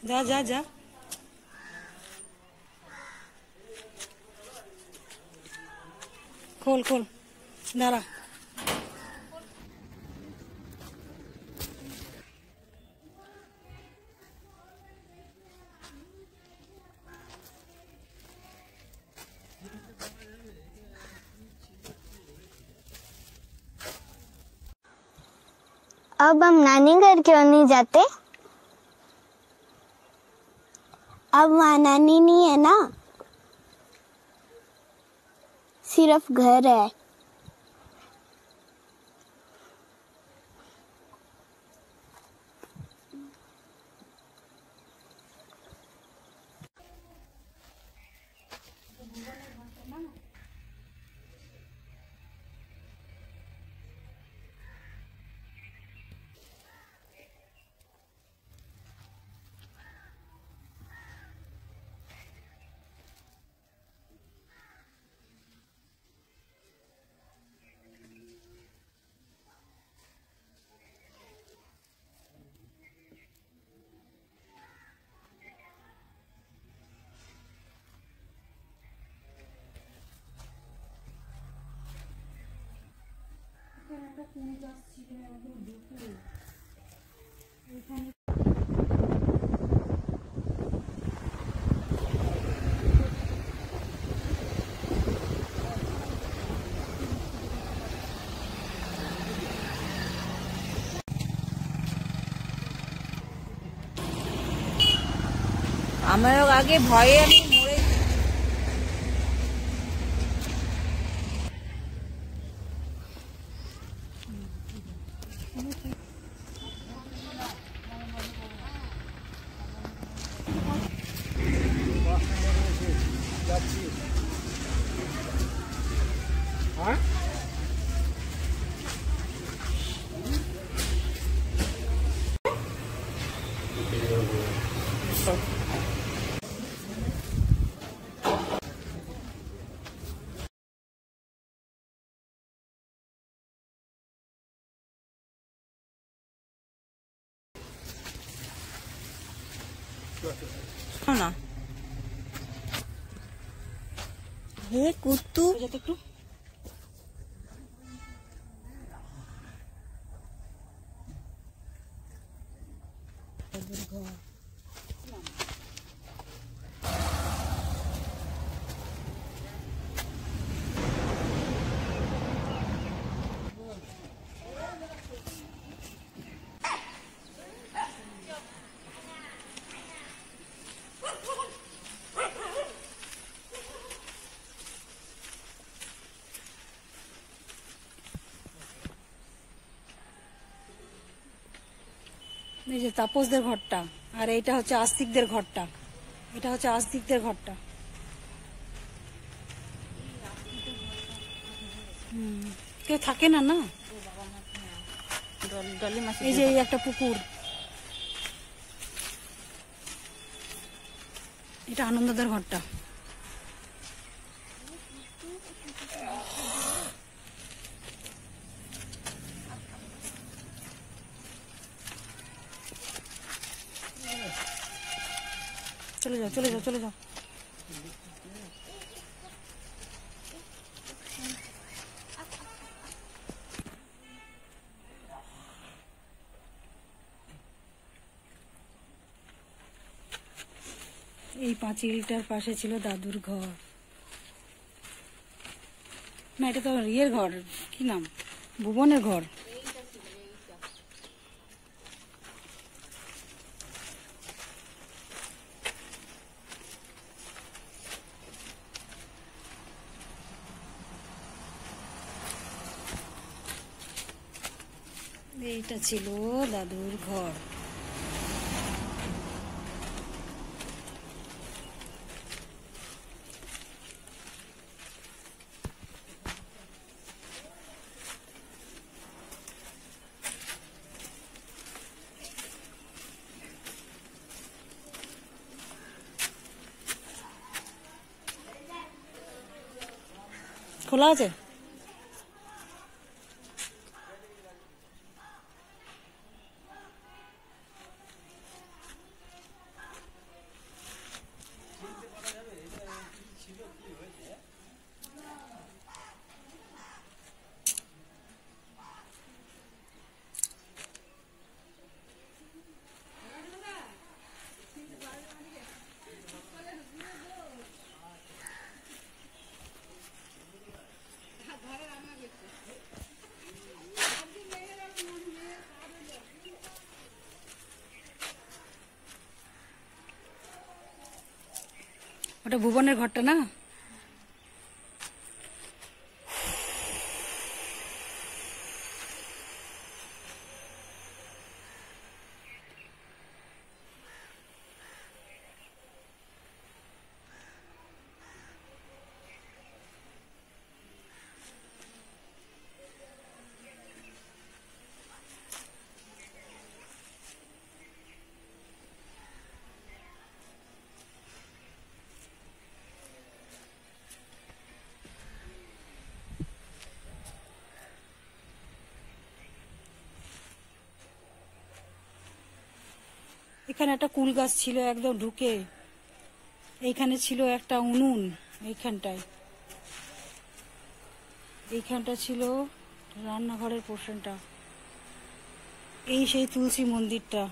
जा जा जा। खोल खोल दारा। अब हम नानी घर क्यों नहीं जाते? अब वहाँ नानी नहीं है ना, सिर्फ घर है। আমার আগে ভয়ে আমি মরে না। হে কুত্তু একটু এই যে তাপসদের ঘরটা, আর এইটা হচ্ছে আস্তিকদের ঘরটা। এটা হচ্ছে আস্তিকদের ঘরটা। কেউ থাকে না না। এই যে এই একটা পুকুর, এটা আনন্দদের ঘরটা। চলে যাও চলে যাও চলে যাও। এই পাঁচিলটার পাশে ছিল দাদুর ঘর। না, এটা তো ইয়ের ঘর, কি নাম, ভুবনের ঘর। এইটা ছিল দাদুর ঘর। খোলা আছে? ওটা ভুবনের ঘরটা না? এখানে একটা কুল গাছ ছিল একদম ঢুকে। এইখানে ছিল একটা উনুন, এইখানটা ছিল রান্নাঘরের পোর্শনটা। এই সেই তুলসী মন্দিরটা।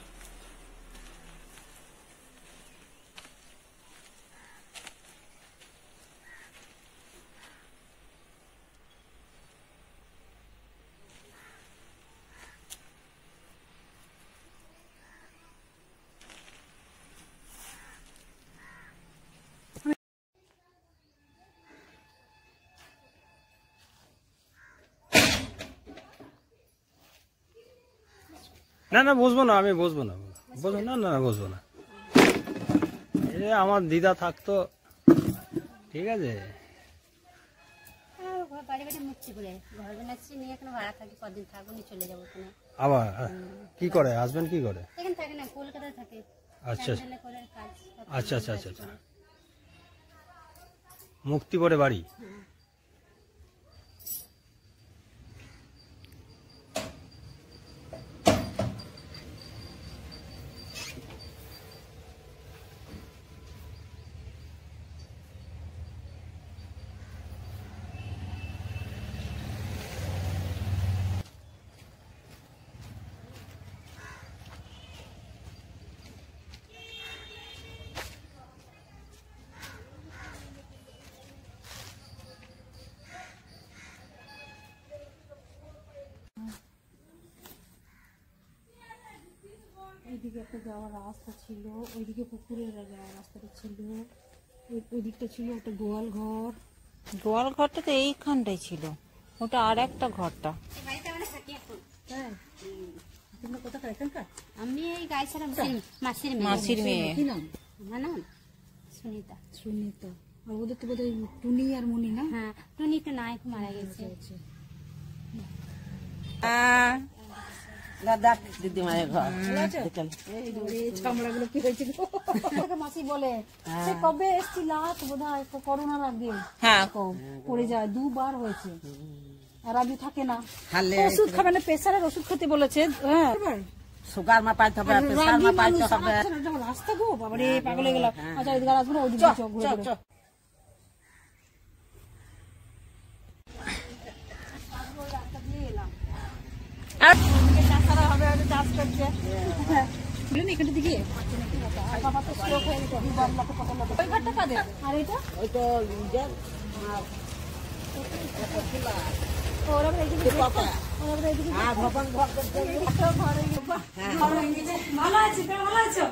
না না বসবো না, আমি বসবো না, বসবো না। এ আমার দিদা থাকতো, ঠিক আছে। আবার কি করে হাজবেন্ড, কি করে? আচ্ছা আচ্ছা আচ্ছা আচ্ছা আচ্ছা। মুক্তিপুরে বাড়ি। এইদিকে একটা যাওয়ার রাস্তা ছিল, ওইদিকে পুকুরের যাওয়ার রাস্তাটা ছিল, ওই দিকটা ছিল একটা গোয়াল ঘর। গোয়াল ঘরটা তো এইখানটাই ছিল, ওটা আর একটা ঘরটা। হ্যাঁ, তোমরা কোথাকার এখানকার? আমি এই গাইছাড়া মাসির মাসির মেয়ে। কি নাম? আমার নাম সুনিতা। সুনিতা। আর ওদের তো বোধহয় টুনি আর মনি না? হ্যাঁ, টুনি তো নাই, মারা গেছে। চামড়াগুলো কি হয়েছিল মাসি বলে, সে কবে এসছিল বোধহয় করোনার আগে। হ্যাঁ, পড়ে যায়, 2 বার হয়েছে। আর রাজু থাকে না, ওষুধ খাবে না, প্রেসারের ওষুধ খেতে বলেছে। হ্যাঁ, সুগার মাপাইতে হবে, প্রেসার মাপাইতে হবে। রাস্তা গো বাবারে, পাগল হয়ে গেলাম। আচ্ছা, এদিকে আসবো না, ওইদিকে চোখ ঘুরে ঘুরে। এখানটা দিকে আর এটা ওইটা ওরা এইদিকে ভবন ঘর করতে ভালো আছে, ভালো আছো?